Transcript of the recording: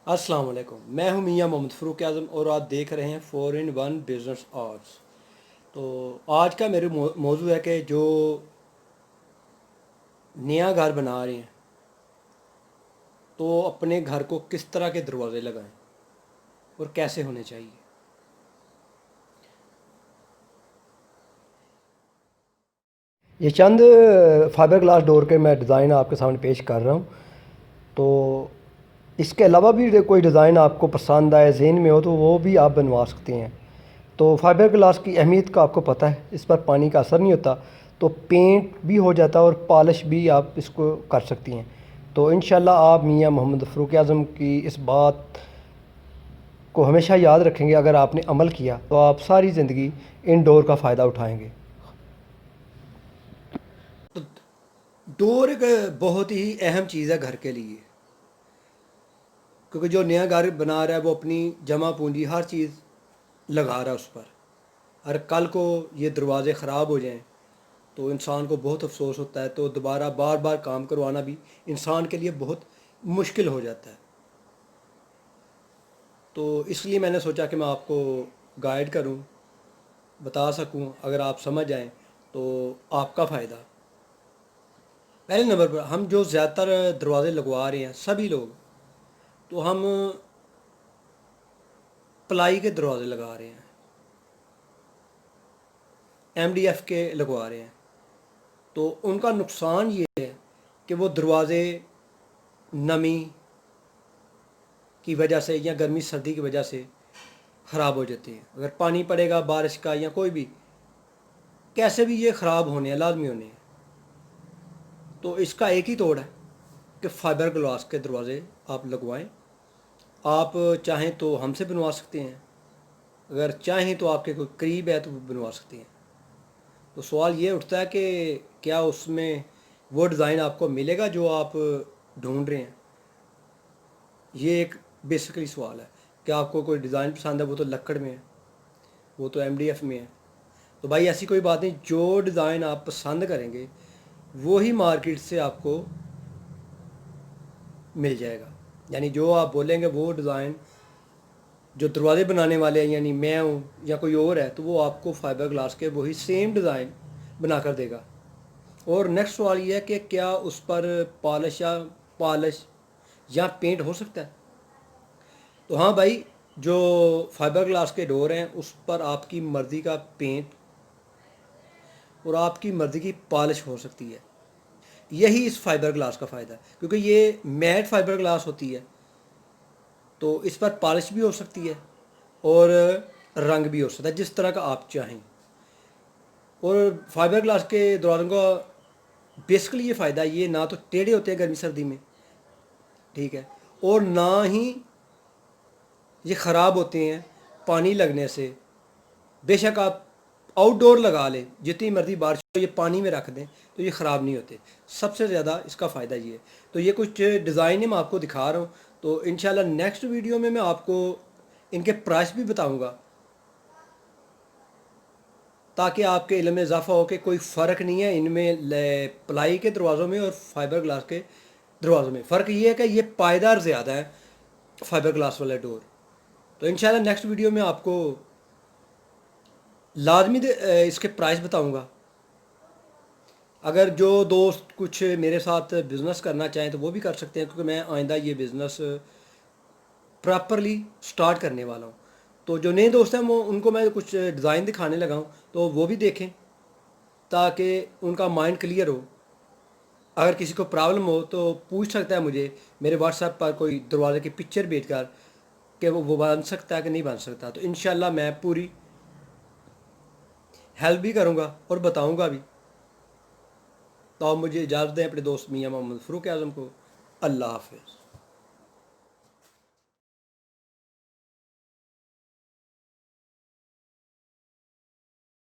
अस्सलाम वालेकुम। मैं हूं मियां मोहम्मद फ़रूक आज़म और आप देख रहे हैं 4 in 1 बिज़नेस आवर्स। तो आज का मेरे मौजू है कि जो नया घर बना रहे हैं तो अपने घर को किस तरह के दरवाज़े लगाएं और कैसे होने चाहिए। ये चंद फाइबर ग्लास डोर के मैं डिज़ाइन आपके सामने पेश कर रहा हूँ। तो इसके अलावा भी कोई डिज़ाइन आपको पसंद आए, ज़हन में हो, तो वो भी आप बनवा सकते हैं। तो फाइबर ग्लास की अहमियत का आपको पता है, इस पर पानी का असर नहीं होता, तो पेंट भी हो जाता है और पॉलिश भी आप इसको कर सकती हैं। तो इंशाल्लाह आप मियां मोहम्मद फ़रूक आज़म की इस बात को हमेशा याद रखेंगे। अगर आपने अमल किया तो आप सारी ज़िंदगी इन डोर का फ़ायदा उठाएंगे। तो डोर एक बहुत ही अहम चीज़ है घर के लिए, क्योंकि जो नया घर बना रहा है वो अपनी जमा पूंजी हर चीज़ लगा रहा है उस पर। अगर कल को ये दरवाज़े ख़राब हो जाएं तो इंसान को बहुत अफसोस होता है, तो दोबारा बार बार काम करवाना भी इंसान के लिए बहुत मुश्किल हो जाता है। तो इसलिए मैंने सोचा कि मैं आपको गाइड करूं, बता सकूं, अगर आप समझ जाएं तो आपका फ़ायदा। पहले नंबर पर हम जो ज़्यादातर दरवाज़े लगवा रहे हैं सभी लोग, तो हम प्लाई के दरवाज़े लगा रहे हैं, MDF के लगवा रहे हैं। तो उनका नुकसान ये है कि वो दरवाज़े नमी की वजह से या गर्मी सर्दी की वजह से ख़राब हो जाते हैं। अगर पानी पड़ेगा बारिश का या कोई भी, कैसे भी ये ख़राब होने हैं, लाजमी होने हैं। तो इसका एक ही तोड़ है कि फाइबर ग्लास के दरवाज़े आप लगवाएं। आप चाहें तो हमसे बनवा सकते हैं, अगर चाहें तो आपके कोई करीब है तो वो बनवा सकते हैं। तो सवाल ये उठता है कि क्या उसमें वो डिज़ाइन आपको मिलेगा जो आप ढूंढ रहे हैं। ये एक बेसिकली सवाल है कि आपको कोई डिज़ाइन पसंद है, वो तो लकड़ में है, वो तो MDF में है। तो भाई ऐसी कोई बात नहीं, जो डिज़ाइन आप पसंद करेंगे वो ही मार्केट से आपको मिल जाएगा। यानी जो आप बोलेंगे वो डिज़ाइन, जो दरवाजे बनाने वाले हैं यानी मैं हूँ या कोई और है, तो वो आपको फाइबर ग्लास के वही सेम डिज़ाइन बना कर देगा। और नेक्स्ट सवाल ये है कि क्या उस पर पॉलिश या पेंट हो सकता है। तो हाँ भाई, जो फाइबर ग्लास के डोर हैं उस पर आपकी मर्ज़ी का पेंट और आपकी मर्ज़ी की पॉलिश हो सकती है। यही इस फाइबर ग्लास का फ़ायदा है, क्योंकि ये मैट फाइबर ग्लास होती है, तो इस पर पॉलिश भी हो सकती है और रंग भी हो सकता है जिस तरह का आप चाहें। और फाइबर ग्लास के दरवाज़ों का बेसिकली ये फ़ायदा, ये ना तो टेढ़े होते हैं गर्मी सर्दी में, ठीक है, और ना ही ये ख़राब होते हैं पानी लगने से। बेशक आप आउटडोर लगा लें, जितनी मर्ज़ी बारिश हो, ये पानी में रख दें तो ये ख़राब नहीं होते। सबसे ज़्यादा इसका फ़ायदा ये है। तो ये कुछ डिज़ाइन मैं आपको दिखा रहा हूँ, तो इंशाल्लाह नेक्स्ट वीडियो में मैं आपको इनके प्राइस भी बताऊँगा, ताकि आपके इल्म में इजाफा हो कि कोई फ़र्क नहीं है इनमें प्लाई के दरवाज़ों में और फाइबर ग्लास के दरवाज़ों में। फ़र्क ये है कि ये पायदार ज़्यादा है फाइबर ग्लास वाले डोर। तो इंशाल्लाह नेक्स्ट वीडियो में आपको लाजमी इसके प्राइस बताऊंगा। अगर जो दोस्त कुछ मेरे साथ बिज़नेस करना चाहें तो वो भी कर सकते हैं, क्योंकि मैं आइंदा ये बिज़नेस प्रॉपरली स्टार्ट करने वाला हूँ। तो जो नए दोस्त हैं वो, उनको मैं कुछ डिज़ाइन दिखाने लगा हूँ, तो वो भी देखें ताकि उनका माइंड क्लियर हो। अगर किसी को प्रॉब्लम हो तो पूछ सकता है मुझे मेरे व्हाट्सएप पर कोई दरवाज़े की पिक्चर भेज कर कि वो बन सकता है कि नहीं बन सकता। तो इंशाल्लाह मैं पूरी हेल्प भी करूँगा और बताऊँगा भी। तो आप मुझे इजाज़त दें अपने दोस्त मियां मोहम्मद फ़रूक आज़म को। अल्लाह हाफ़िज़।